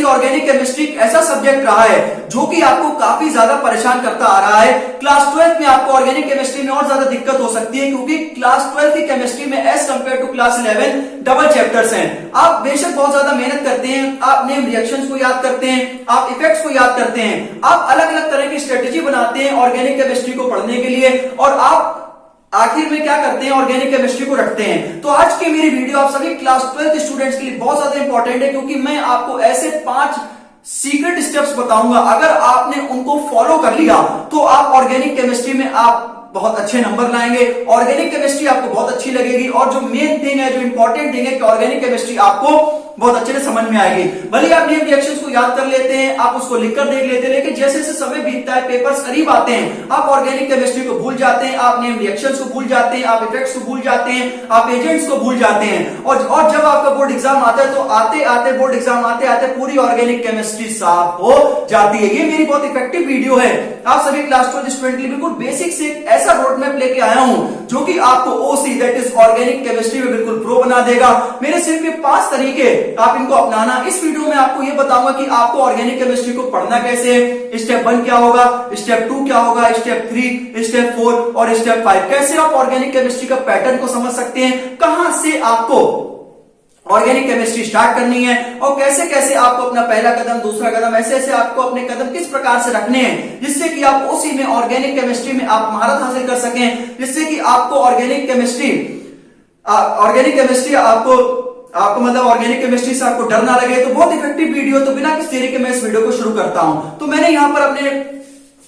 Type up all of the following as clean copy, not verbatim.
Organic chemistry एक ऐसा subject रहा है जो कि आपको काफी ज्यादा परेशान करता आ रहा है। क्लास 12 में आपको ऑर्गेनिक केमिस्ट्री में और ज्यादा दिक्कत हो सकती है, क्योंकि क्लास 12 की केमिस्ट्री में as compare to class 11 double chapters हैं। आप बेशक बहुत ज्यादा मेहनत करते हैं, आप नेम रिएक्शंस को याद करते हैं, आप इफेक्ट्स को याद करते हैं, आप अलग अलग तरह की स्ट्रेटेजी बनाते हैं ऑर्गेनिक केमिस्ट्री को पढ़ने के लिए, और आप आखिर में क्या करते हैं, ऑर्गेनिक केमिस्ट्री को रखते हैं। तो आज की मेरी वीडियो आप सभी क्लास 12 स्टूडेंट्स के लिए बहुत ज्यादा इंपॉर्टेंट है, क्योंकि मैं आपको ऐसे 5 सीक्रेट स्टेप्स बताऊंगा, अगर आपने उनको फॉलो कर लिया तो आप ऑर्गेनिक केमिस्ट्री में आप बहुत अच्छे नंबर लाएंगे, ऑर्गेनिक केमिस्ट्री आपको बहुत अच्छी लगेगी, और जो मेन थिंग है, जो इंपॉर्टेंट थिंग है कि ऑर्गेनिक केमिस्ट्री आपको बहुत अच्छे से समझ में आएगी। भले आप नेम रिएक्शंस को याद कर लेते हैं, आप उसको लिखकर देख लेते हैं, लेकिन जैसे जैसे समय बीतता है, पेपर्स करीब आते हैं, आप ऑर्गेनिक केमिस्ट्री को भूल जाते हैं, आप नेम रिएक्शंस को भूल जाते हैं, आप इफेक्ट्स को भूल जाते हैं, आप एजेंट्स को भूल जाते हैं, और जब आपका बोर्ड एग्जाम आता है तो आते आते बोर्ड एग्जाम आते आते पूरी ऑर्गेनिक केमिस्ट्री साफ हो जाती है। ये मेरी बहुत इफेक्टिव वीडियो है, आप सभी क्लास 12 स्टूडेंट के लिए बिल्कुल बेसिक से एक ऐसा रोड मैप लेके आया हूं जो कि आपको ओसी दैट इज ऑर्गेनिक केमिस्ट्री में बिल्कुल प्रो बना देगा। मेरे सिर्फ ये 5 तरीके आप इनको अपनाना। इस वीडियो में आपको ये बताऊंगा कि आपको ऑर्गेनिक केमिस्ट्री को पढ़ना कैसे है, स्टेप 1 क्या होगा, स्टेप 2 क्या होगा, स्टेप 3, स्टेप 4 और स्टेप 5, कैसे आप ऑर्गेनिक केमिस्ट्री का पैटर्न को समझ सकते हैं, कहां से आपको ऑर्गेनिक केमिस्ट्री स्टार्ट करनी है, और कैसे कैसे आपको अपना पहला कदम, दूसरा कदम, ऐसे ऐसे आपको अपने कदम किस प्रकार से रखने हैं जिससे कि आप उसी में ऑर्गेनिक केमिस्ट्री में आप महारत हासिल कर सकें, जिससे कि आपको ऑर्गेनिक केमिस्ट्री आपको मतलब ऑर्गेनिक केमिस्ट्री से आपको डर ना लगे। तो बहुत इफेक्टिव वीडियो, तो बिना किसी देरी के मैं इस वीडियो को शुरू करता हूं। तो मैंने यहां पर अपने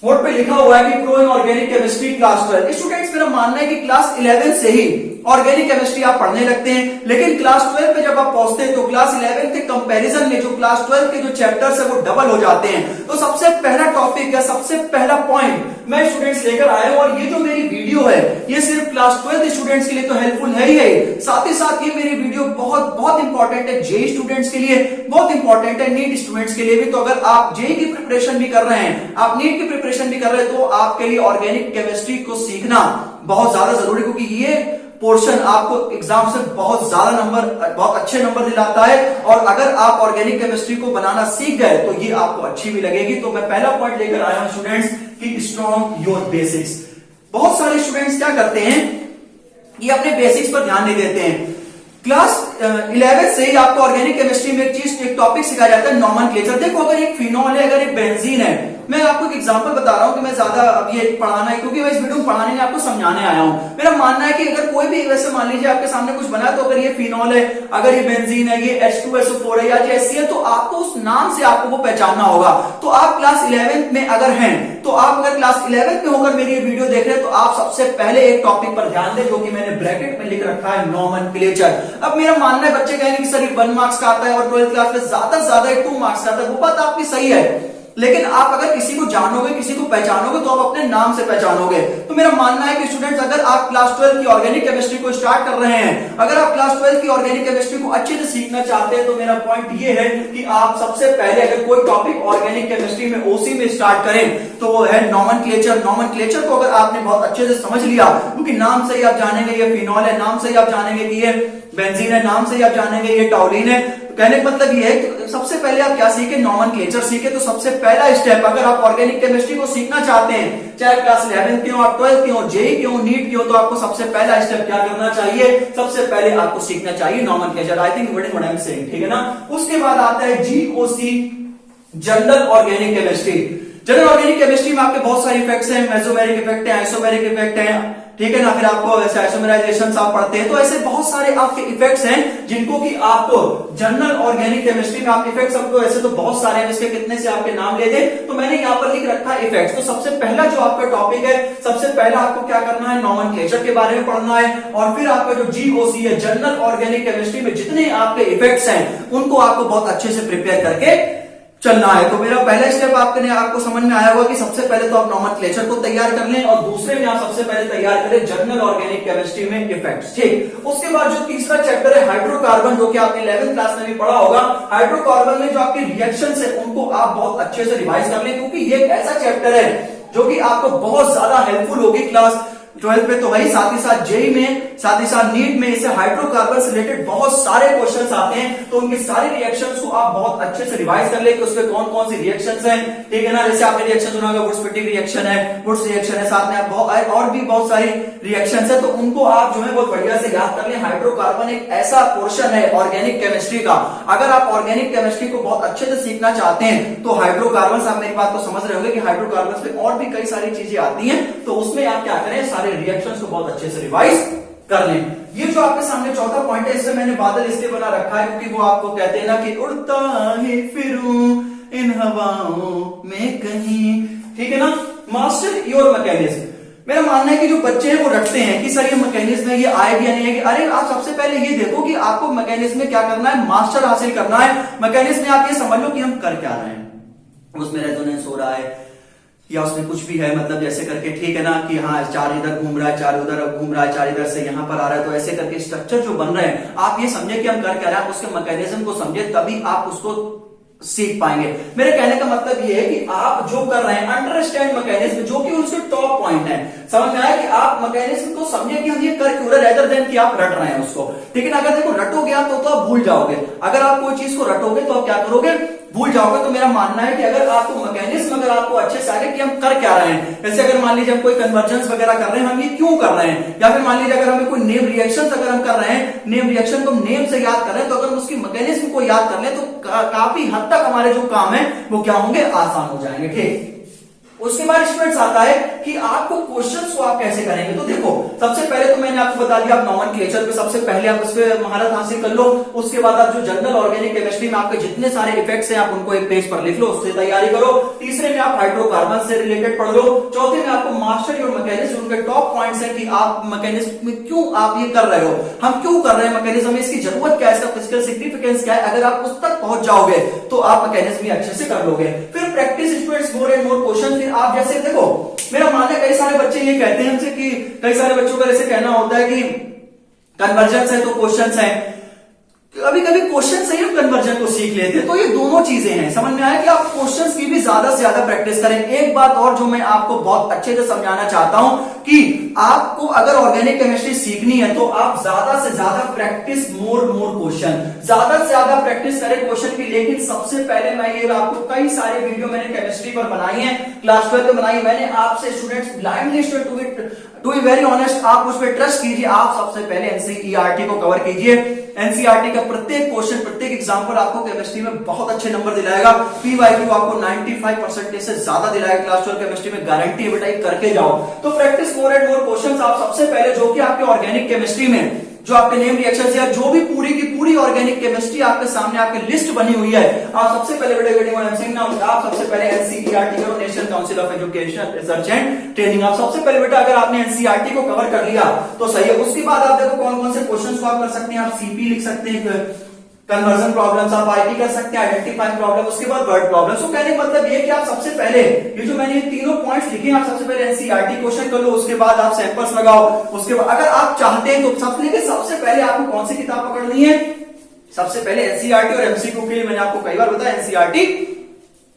बोर्ड पे लिखा हुआ है कि pro in organic chemistry class 12। Students, मेरा मानना है कि क्लास 11 से ही ऑर्गेनिक केमिस्ट्री आप पढ़ने लगते हैं, लेकिन क्लास 12 पे जब आप पहुंचते हैं तो क्लास 11 के कंपैरिजन में जो क्लास 12 के जो चैप्टर्स है वो डबल हो जाते हैं। तो सबसे पहला टॉपिक या सबसे पहला पॉइंट मैं स्टूडेंट्स लेकर आया हूं, और ये जो मेरी वीडियो है ये सिर्फ क्लास 12 स्टूडेंट्स के लिए तो हेल्पफुल है ही है, साथ ही साथ ये मेरी वीडियो बहुत बहुत इंपॉर्टेंट है जेई स्टूडेंट्स के लिए, बहुत इंपॉर्टेंट है नीट स्टूडेंट्स के लिए भी। तो अगर आप जेई की प्रिपरेशन भी कर रहे हैं, आप नीट की प्रिपरेशन भी कर रहे हैं, तो आपके लिए ऑर्गेनिक केमिस्ट्री को सीखना बहुत ज्यादा जरूरी, क्योंकि ये पोर्शन आपको एग्जाम से बहुत ज्यादा नंबर, बहुत अच्छे नंबर दिलाता है, और अगर आप ऑर्गेनिक केमिस्ट्री को बनाना सीख गए तो ये आपको अच्छी भी लगेगी। तो मैं पहला पॉइंट लेकर आया हूं स्टूडेंट्स कि स्ट्रॉन्ग योर बेसिक्स। बहुत सारे स्टूडेंट्स क्या करते हैं, ये अपने बेसिक्स पर ध्यान नहीं देते हैं। क्लास 11 से ही आपको ऑर्गेनिक केमिस्ट्री में एक टॉपिक सिखाया जाता है, नॉमेनक्लेचर। देखो, अगर एक फिनॉल है, अगर एक बेंजीन है, मैं आपको एक एग्जांपल बता रहा हूं कि मैं ज्यादा अब ये पढ़ाना है, क्योंकि मैं इस वीडियो में पढ़ाने नहीं, आपको समझाने आया हूं। मेरा मानना है कि अगर कोई भी, वैसे मान लीजिए आपके सामने कुछ बना, तो अगर ये फिनॉल है, अगर ये बेंजीन है, ये H2SO4 है या HCl, तो आपको उस नाम से आपको वो पहचानना होगा। तो आप क्लास 11 में अगर हैं, तो आप अगर क्लास 11 में होकर मेरी ये वीडियो देख रहे हैं, तो आप सबसे पहले एक टॉपिक पर ध्यान दें, जो कि मैंने ब्रैकेट में लिख रखा है, नॉमेनक्लेचर। अब मेरा मानना है, बच्चे कहेंगे कि सर 1 मार्क्स का आता है और 12th क्लास में ज्यादा से ज्यादा 2 मार्क्स का आता है। वो बात आपकी सही है, लेकिन आप अगर किसी को जानोगे, किसी को पहचानोगे, तो आप अपने नाम से पहचानोगे। तो मेरा मानना है कि स्टूडेंट्स, अगर आप क्लास 12 की ऑर्गेनिक केमिस्ट्री को स्टार्ट कर रहे हैं, अगर आप क्लास 12 की ऑर्गेनिक केमिस्ट्री को अच्छे से सीखना चाहते हैं, तो मेरा पॉइंट ये है कि आप सबसे पहले अगर कोई टॉपिक ऑर्गेनिक केमिस्ट्री में ओसी में स्टार्ट करें तो वो है नॉमेनक्लेचर। नॉमेनक्लेचर को अगर आपने बहुत अच्छे से समझ लिया, क्योंकि नाम से ही आप जानेंगे ये फिनॉल है, नाम से ही आप जानेंगे कि ये बेंजीन है, नाम से ही आप जानेंगे ये टॉलिन है। कहने का मतलब ये है कि सबसे पहले आप क्या सीखे, नॉमेनक्लेचर सीखे। तो सबसे पहला स्टेप, अगर आप ऑर्गेनिक केमिस्ट्री को सीखना चाहते हैं, चाहे क्लास 11 की हो, आप 12 की हो, जेई की हो, नीट की हो, तो आपको सबसे पहला स्टेप क्या करना चाहिए, सबसे पहले आपको सीखना चाहिए nomenclature. I think what I am saying, ठीक है ना। उसके बाद आता है GOC, general organic chemistry. General organic chemistry में आपके बहुत सारे इफेक्ट्स हैं, मेसोमेरिक इफेक्ट है, आइसोमेरिक इफेक्ट है, ठीक है ना। फिर आपको ऐसे आइसोमेराइजेशन आप पढ़ते हैं, तो ऐसे बहुत सारे आपके इफेक्ट्स हैं जिनको कि आपको जनरल ऑर्गेनिक केमिस्ट्री में आप इफेक्ट्स, आपको ऐसे तो बहुत सारे हैं, इसके कितने से आपके नाम ले दे, तो मैंने यहाँ पर लिख रखा है इफेक्ट्स। तो सबसे पहला जो आपका टॉपिक है, सबसे पहला आपको क्या करना है, नॉमेनक्लेचर के बारे में पढ़ना है, और फिर आपका जो जीओसी है, जनरल ऑर्गेनिक केमिस्ट्री में जितने आपके इफेक्ट्स हैं उनको आपको बहुत अच्छे से प्रिपेयर करके चलना है। तो मेरा पहला स्टेप आपको समझ में आया होगा कि सबसे पहले तो आप नॉमेनक्लेचर को तैयार कर लें, और दूसरे में आप सबसे पहले तैयार करें जनरल ऑर्गेनिक केमिस्ट्री में इफेक्ट्स, ठीक। उसके बाद जो तीसरा चैप्टर है हाइड्रोकार्बन, जो कि आपने 11th क्लास में भी पढ़ा होगा। हाइड्रोकार्बन में जो आपके रिएक्शंस है उनको आप बहुत अच्छे से रिवाइज कर लें, क्योंकि ये एक ऐसा चैप्टर है जो कि आपको बहुत ज्यादा हेल्पफुल होगी क्लास 12th में तो वही, साथ ही साथ जेई में, साथ ही साथ नीट में इससे हाइड्रोकार्बन से रिलेटेड बहुत सारे क्वेश्चंस आते हैं। तो उनके सारे रिएक्शंस को आप बहुत अच्छे से रिवाइज कर ले कि उसमें कौन कौन सी रिएक्शंस हैं, ठीक है ना। जैसे आपने रिएक्शन सुना होगा, वुड्स-पिटिक रिएक्शन है, वुड्स रिएक्शन है, साथ में आप और भी बहुत सारी रिएक्शंस है, तो उनको आप जो है बहुत बढ़िया से याद कर ले। हाइड्रोकार्बन एक ऐसा पोर्शन है ऑर्गेनिक केमिस्ट्री का, अगर आप ऑर्गेनिक केमिस्ट्री को बहुत अच्छे से सीखना चाहते हैं तो हाइड्रोकार्बन, आप मेरी बात को समझ रहे होंगे कि हाइड्रोकार्बन में और भी कई सारी चीजें आती हैं, तो उसमें आप क्या करें, सारे रिएक्शंस को बहुत अच्छे से रिवाइज कर लें। ये जो आपके सामने चौथा पॉइंट है, इससे मैंने बादल इसलिए बना रखा है क्योंकि वो आपको कहते हैं ना कि उड़ता है फिरूं इन हवाओं में कहीं, ठीक है ना। मास्टर योर मैकेनिज्म, मेरा मानना है कि जो बच्चे हैं वो रटते हैं कि सर ये मैकेनिज्म है, ये आएगा या नहीं आएगा। अरे आप सबसे पहले ये देखो कि आपको मैकेनिज्म में क्या करना है, मास्टर हासिल करना है। मैकेनिज्म में आप ये समझ लो कि हम कर क्या रहे हैं, उसमें रेजोनेंस हो रहा है या उसमें कुछ भी है, मतलब जैसे करके, ठीक है ना, कि हाँ चार इधर घूम रहा है, चार उधर घूम रहा है, चार इधर से यहां पर आ रहा है, तो ऐसे करके स्ट्रक्चर जो बन रहे हैं, आप ये समझे कि हम कर क्या रहे हैं, उसके मैकेनिज्म को समझे, तभी आप उसको सीख पाएंगे। मेरे कहने का मतलब ये है कि आप जो कर रहे हैं, अंडरस्टैंड मैकेनिज्म, जो कि उसके टॉप पॉइंट है। समझ में आया कि आप मैकेनिज्म को समझे कि हम ये कर क्यों रहे, रेदर देन कि आप रट रहे हैं उसको, ठीक है ना। अगर देखो रटोगे आप तो आप भूल जाओगे, अगर आप कोई चीज को रटोगे तो आप क्या करोगे, भूल जाओगे। तो मेरा मानना है कि अगर आपको मैकेनिज्म अगर आपको अच्छे से आगे कि हम कर क्या रहे हैं, जैसे अगर मान लीजिए हम कोई कन्वर्जेंस वगैरह कर रहे हैं, हम ये क्यों कर रहे हैं, या फिर मान लीजिए अगर हमें कोई नेम रिएक्शन अगर हम कर रहे हैं, नेम रिएक्शन को नेम से याद कर रहे हैं, तो अगर उसकी मैकेनिज्म को याद कर ले तो काफी हद तक हमारे जो काम है वो क्या होंगे, आसान हो जाएंगे, ठीक। उसके बाद स्टूडेंट्स आता है कि आपको क्वेश्चंस को आप कैसे करेंगे। तो देखो सबसे पहले तो मैंने आपको बता दिया, आप नॉमेनक्लेचर पे सबसे पहले आप उस पर महारत हासिल कर लो। उसके बाद आप जो जनरल ऑर्गेनिक केमिस्ट्री में आपके जितने सारे इफेक्ट्स हैं आप उनको एक पेज पर लिख लो, उससे तैयारी करो। तीसरे में आप हाइड्रोकार्बन से रिलेटेड पढ़ लो। चौथे में आपको मास्टर योर मैकेनिज्म, उनके टॉप पॉइंट्स है कि आप मैकेनिज्म में क्यों आप ये कर रहे हो, हम क्यों कर रहे हैं मैकेनिज्म में, इसकी जरूरत क्या है, इसका फिजिकल सिग्निफिकेंस क्या है। अगर आप उस तक पहुंच जाओगे तो आप मैकेनिज्म भी अच्छे से कर लोगे। फिर practice students, more and more question. फिर आप जैसे देखो, मेरा मानना है कई सारे बच्चे ये कहते हैं हमसे कि कई सारे बच्चों का ऐसे कहना होता है कि कन्वर्जेंस है तो क्वेश्चंस है, कभी कभी क्वेश्चन से ही हम कन्वर्जन को सीख लेते हैं। तो ये दोनों चीजें हैं, समझ में आया कि आप क्वेश्चंस की भी ज्यादा से ज्यादा प्रैक्टिस करें। एक बात और जो मैं आपको बहुत अच्छे से समझाना चाहता हूं कि आपको अगर ऑर्गेनिक केमिस्ट्री सीखनी है तो आप ज्यादा से ज्यादा प्रैक्टिस मोर क्वेश्चन, ज्यादा से ज्यादा प्रैक्टिस करें क्वेश्चन की। लेकिन सबसे पहले मैं ये आपको कई सारे वीडियो मैंने केमिस्ट्री पर बनाई है, क्लास 12 में बनाई मैंने आपसे। Students blindly to be very honest, आप उस पर ट्रस्ट कीजिए। आप सबसे पहले एनसीईआरटी को कवर कीजिए। एनसीईआरटी का प्रत्येक क्वेश्चन, प्रत्येक एग्जांपल आपको केमिस्ट्री में बहुत अच्छे नंबर दिलाएगा। पीवाईक्यू आपको 95% से ज्यादा दिलाएगा क्लास 12 केमिस्ट्री में, गारंटी है बेटा, करके जाओ। तो practice more and more questions आप सबसे पहले, जो कि आपके ऑर्गेनिक केमिस्ट्री में जो आपके नेम रिएक्शंस या जो भी पूरी की पूरी ऑर्गेनिक केमिस्ट्री आपके सामने आपकी लिस्ट बनी हुई है, आप सबसे पहले बेटा आप सबसे पहले एनसीईआरटी करो, national council of education research and training. आप सबसे पहले बेटा अगर आपने एनसीईआरटी को कवर कर लिया तो सही है। उसके बाद आप देखो कौन कौन से क्वेश्चन को आप कर सकते हैं। आप सीपी लिख सकते हैं, कन्वर्जन प्रॉब्लम्स, आप आईटी कर सकते हैं, आइडेंटिफाइंग प्रॉब्लम, उसके बाद वर्ड प्रॉब्लम्स। तो कहने का मतलब ये कि आप सबसे पहले ये जो मैंने तीनों पॉइंट्स लिखे, आप सबसे पहले एनसीईआरटी क्वेश्चन कर लो, उसके बाद आप सैंपल्स लगाओ। उसके बाद अगर आप चाहते हैं तो सबसे पहले आपको कौन सी किताब पकड़नी है, सबसे पहले एनसीईआरटी और एमसीक्यू के लिए मैंने आपको कई बार बताया एनसीईआरटी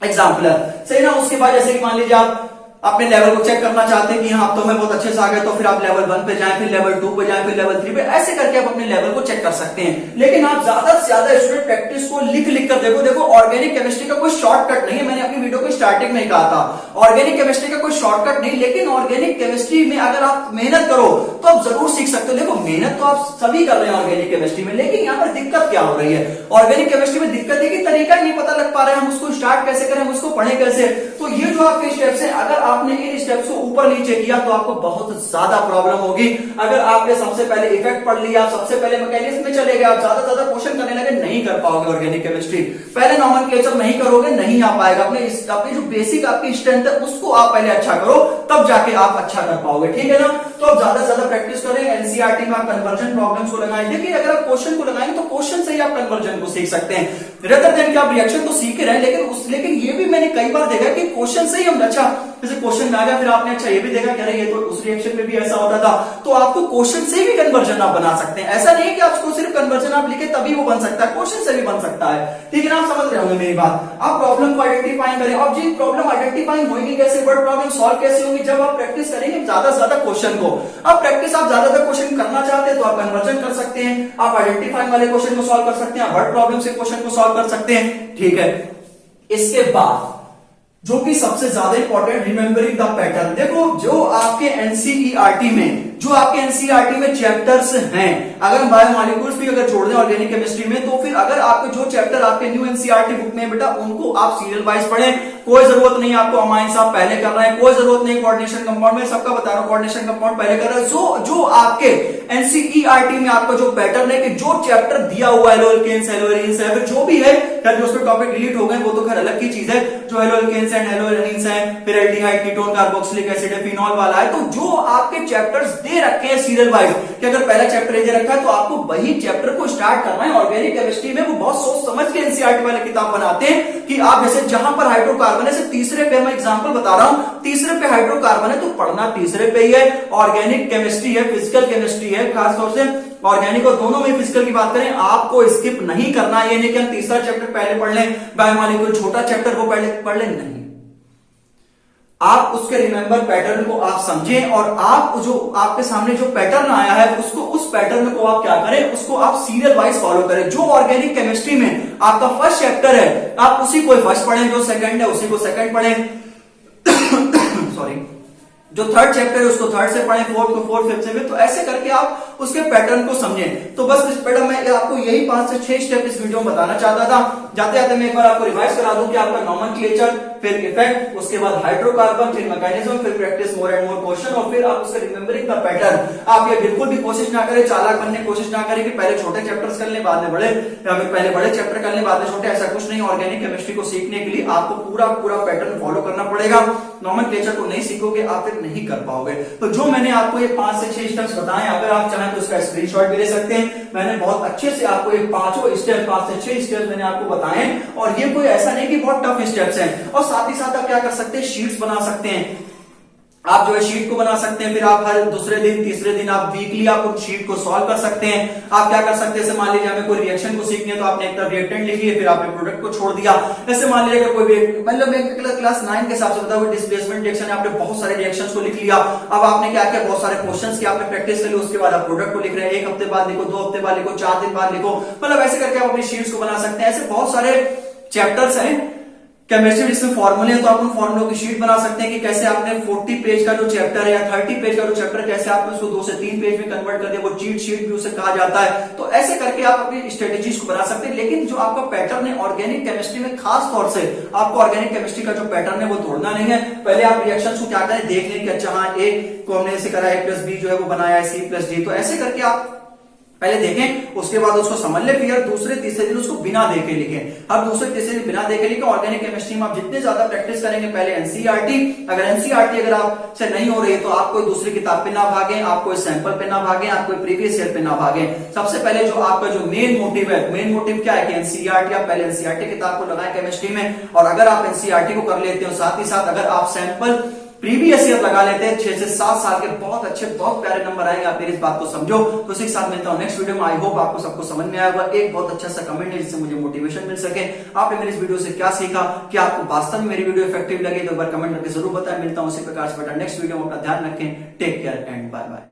एग्जाम्पलर, सही ना। उसके बाद जैसे कि मान लीजिए आप अपने लेवल को चेक करना चाहते हैं कि हाँ तो मैं बहुत अच्छे से आ गए, तो फिर आप लेवल 1 पे जाएं, फिर लेवल 2 पे जाएं, फिर लेवल 3 पे, ऐसे करके आप अपने लेवल को चेक कर सकते हैं। लेकिन आप ज्यादा से ज्यादा स्टूडेंट प्रैक्टिस को लिख कर देखो ऑर्गेनिक केमिस्ट्री का कोई शॉर्टकट नहीं है। मैंने अपनी वीडियो को स्टार्टिंग में कहा था ऑर्गेनिक केमिस्ट्री का कोई शॉर्टकट नहीं, लेकिन ऑर्गेनिक केमिस्ट्री में अगर आप मेहनत करो तो आप जरूर सीख सकते हो। देखो मेहनत तो आप सभी कर रहे हैं ऑर्गेनिक केमिस्ट्री में, लेकिन यहाँ पर दिक्कत क्या हो रही है, ऑर्गेनिक केमिस्ट्री में दिक्कत है कि तरीका ही नहीं पता लग पा रहा है, हम उसको स्टार्ट कैसे करें, हम उसको पढ़े कैसे। तो ये जो आपके स्टेप्स है, अगर आपने इन स्टेप्स को ऊपर नीचे किया तो आपको बहुत ज्यादा प्रॉब्लम होगी। अगर आपने सबसे पहले इफेक्ट पढ़ लिया, सबसे पहले मैकेनिज्म में चले गए, आप ज्यादा ज्यादा क्वेश्चन करने लगे, नहीं कर पाओगे ऑर्गेनिक केमिस्ट्री। पहले नॉमेनक्लेचर नहीं करोगे, नहीं आ पाएगा। अपने जो बेसिक आपकी स्ट्रेंथ है उसको आप पहले अच्छा करो, तब जाके आप अच्छा कर पाओगे, ठीक है ना। तो आप ज्यादा से ज्यादा प्रैक्टिस करें। एनसीईआरटी में आप कन्वर्जन प्रॉब्लम्स को लगाएं। देखिए अगर आप क्वेश्चन को लगाएंगे तो क्वेश्चन से ही आप कन्वर्जन को सीख सकते हैं, रेदर देन कि आप रिएक्शन तो सीख ही रहे, लेकिन ये भी मैंने कई बार देखा कि क्वेश्चन से ही हम अच्छा जैसे क्वेश्चन में आ गया, फिर आपने अच्छा ये भी देखा कि अरे ये तो उस रिएक्शन में भी ऐसा होता था, तो आपको क्वेश्चन से भी कन्वर्जन आप बना सकते हैं। ऐसा नहीं है कि आपको सिर्फ कन्वर्जन आप लिखे तभी वो बन सकता है, क्वेश्चन से भी बन सकता है। ठीक है ना, आप समझ रहे होंगे मेरी बात। आप प्रॉब्लम को आइडेंटिफाई करें, और जी प्रॉब्लम आइडेंटिफाई होगी कैसे, वर्ड प्रॉब्लम सॉल्व कैसे होगी, जब आप प्रैक्टिस करेंगे ज्यादा से ज्यादा क्वेश्चन को। अब प्रैक्टिस आप ज्यादा क्वेश्चन करना चाहते हैं तो आप कन्वर्जन कर सकते हैं, आप आइडेंटिफाई वाले क्वेश्चन को सॉल्व कर सकते हैं, वर्ड प्रॉब्लम से क्वेश्चन को सॉल्व कर सकते हैं। ठीक है, इसके बाद जो कि सबसे ज्यादा इंपॉर्टेंट, रिमेंबरिंग द पैटर्न। देखो जो आपके एनसीईआरटी में चैप्टर्स हैं, अगर हम बायोमॉलिक्यूल्स भी अगर जोड़ दें ऑर्गेनिक केमिस्ट्री में, तो फिर अगर आपके जो चैप्टर आपके न्यू एनसीईआरटी बुक में बेटा, उनको आप सीरियल वाइज पढ़ें। कोई जरूरत नहीं आपको अमाइंस आप पहले कर रहे हैं, कोई जरूरत नहीं कोऑर्डिनेशन कंपाउंड में, सबका बता रहा हूं कोऑर्डिनेशन कंपाउंड पहले कर रहे हैं। जो आपके एनसीईआरटी में आपका जो पैटर्न है कि जो चैप्टर दिया हुआ है, एल्केन्स एल्केन्स है, फिर जो भी है, फिर उसमें टॉपिक डिलीट हो गए वो तो खैर अलग की चीज है, जो एल्केन्स एंड एल्केन्स है, फिर एल्डिहाइड, कीटोन, कार्बोक्सिलिक एसिड है, फिनॉल वाला है, तो जो आपके चैप्टर्स दे रखे हैं सीरियल वाइज, कि अगर पहला चैप्टर दे रखा है तो आपको वही चैप्टर को स्टार्ट करना है। ऑर्गेनिक केमिस्ट्री में वो बहुत सोच समझ के एनसीईआरटी वाले किताब बनाते हैं कि आप जैसे जहां पर हाइड्रोकार्बन है, तीसरे पे मैं एग्जांपल बता रहा हूं, तीसरे पे हाइड्रोकार्बन है तो पढ़ना तीसरे पे ही है। ऑर्गेनिक केमिस्ट्री है, फिजिकल केमिस्ट्री है, खासतौर से ऑर्गेनिक और दोनों में फिजिकल की बात करें, आपको स्किप नहीं करना। ये नहीं कि हम तीसरा चैप्टर पहले पढ़ लें, बायोमॉलिक्यूल छोटा चैप्टर वो पहले पढ़ लें, नहीं। आप उसके रिमेंबर पैटर्न को आप समझें, और आप जो आपके सामने जो पैटर्न आया है उसको, उस पैटर्न को आप क्या करें, उसको आप सीरियल वाइज फॉलो करें। जो ऑर्गेनिक केमिस्ट्री में आपका फर्स्ट चैप्टर है, आप उसी को फर्स्ट पढ़ें, जो सेकंड है उसी को सेकंड पढ़ें सॉरी, जो थर्ड चैप्टर है उसको थर्ड से पढ़ें, फोर्थ को फोर्थ, फिफ्थ से फिफ्थ। तो ऐसे करके आप उसके पैटर्न को समझें। तो बस इस पैटर्न में आपको यही 5 से 6 स्टेप इस वीडियो में बताना चाहता था। जाते जाते मैं एक बार आपको रिवाइज करा दूं कि आपका नॉमेनक्लेचर, फिर इफेक्ट, उसके बाद हाइड्रोकार्बन, फिर मैकेनिज्म, फिर practice more and more question, और फिर आप उसके रिमेंबरिंग का पैटर्न। आप ये बिल्कुल भी कोशिश ना करें, चालाक बनने की कोशिश ना करें कि पहले छोटे चैप्टर्स कर लें बाद में बड़े, या फिर पहले बड़े चैप्टर कर लें बाद में छोटे। ऐसा कुछ नहीं। ऑर्गेनिक केमिस्ट्री को सीखने के लिए आपको पूरा पैटर्न फॉलो करना पड़ेगा। नॉमेनक्लेचर को नहीं सीखोगे आप फिर नहीं कर पाओगे। तो जो मैंने आपको ये 5 से 6 स्टेप्स बताए, अगर आप चाहें तो उसका स्क्रीनशॉट भी ले सकते हैं। मैंने बहुत अच्छे से आपको ये 5 स्टेप, 5 से 6 स्टेप्स मैंने आपको बताए, और ये कोई ऐसा नहीं कि बहुत टफ स्टेप्स हैं। और साथ ही साथ आप क्या कर सकते हैं, शीट्स बना सकते हैं। आप जो है शीट को बना सकते हैं, फिर आप हर दूसरे दिन तीसरे दिन आप वीकली आप उस शीट को सॉल्व कर सकते हैं। आप क्या कर सकते हैं, जैसे मान लीजिए हमें कोई रिएक्शन को सीखनी है तो आपने एक तरफ रिएक्टेंट लिखी है, फिर आपने प्रोडक्ट को छोड़ दिया। जैसे मान लीजिए अगर कोई मतलब क्लास 9 के हिसाब से बताओ डिस्प्लेसमेंट रिएक्शन है, आपने बहुत सारे रिएक्शंस को लिख लिया। अब आपने क्या किया, बहुत सारे क्वेश्चंस की आपने प्रैक्टिस कर ली, उसके बाद आप प्रोडक्ट को लिख रहे हैं। 1 हफ्ते बाद लिखो, 2 हफ्ते बाद लिखो, 4 दिन बाद लिखो, मतलब ऐसे करके आप अपनी शीट्स को बना सकते हैं। ऐसे बहुत सारे चैप्टर्स हैं केमिस्ट्री जिसमें फॉर्मूले हैं, तो आप उन फॉर्मूलों की शीट बना सकते हैं कि कैसे आपने 40 पेज का जो चैप्टर है या 30 पेज का जो चैप्टर, कैसे आपने उसको 2 से 3 पेज में कन्वर्ट कर दिया। वो चीट शीट भी उसे कहा जाता है। तो ऐसे करके आप अपनी स्ट्रेटेजीज को बना सकते हैं। लेकिन जो आपका पैटर्न है ऑर्गेनिक केमिस्ट्री में, खास तौर से आपको ऑर्गेनिक केमिस्ट्री का जो पैटर्न है वो तोड़ना नहीं है। पहले आप रिएक्शन को क्या करें, देख लें कि अच्छा हाँ ए को हमने ऐसे करा, A+B जो है वो बनाया है C+D, तो ऐसे करके आप पहले देखें, उसके बाद उसको समझ ले, फिर दूसरे तीसरे दिन उसको बिना देखे लिखें। अब दूसरे तीसरे दिन बिना देखे लिखें। ऑर्गेनिक केमिस्ट्री में आप जितने ज्यादा प्रैक्टिस करेंगे, पहले एनसीईआरटी, अगर एनसीईआरटी अगर आपसे नहीं हो रही है तो आप कोई दूसरी किताब पे ना भागें, आप कोई सैंपल पे ना भागें, आप कोई प्रीवियस ईयर पे ना भागें। सबसे पहले जो आपका जो मेन मोटिव है, मेन मोटिव क्या है कि एनसीईआरटी, आप पहले एनसीईआरटी किताब को लगाएं केमिस्ट्री में, और अगर आप एनसीईआरटी को कर लेते हो, साथ ही साथ अगर आप सैंपल प्रीवियस ईयर लगा लेते हैं, 6 से 7 साल के बहुत अच्छे बहुत प्यारे नंबर आएंगे। आप मेरी इस बात को समझो। तो इसी के साथ मिलता हूं नेक्स्ट वीडियो में। आई होप आपको सबको समझ में आया होगा। एक बहुत अच्छा सा कमेंट है जिससे मुझे मोटिवेशन मिल सके। आपने मेरी इस वीडियो से क्या सीखा, कि आपको वास्तव में मेरी वीडियो इफेक्टिव लगी, तो एक बार कमेंट करके जरूर बताएं। मिलता हूं उसी प्रकार से बेटा नेक्स्ट वीडियो में। अपना ध्यान रखें। Take care and bye bye.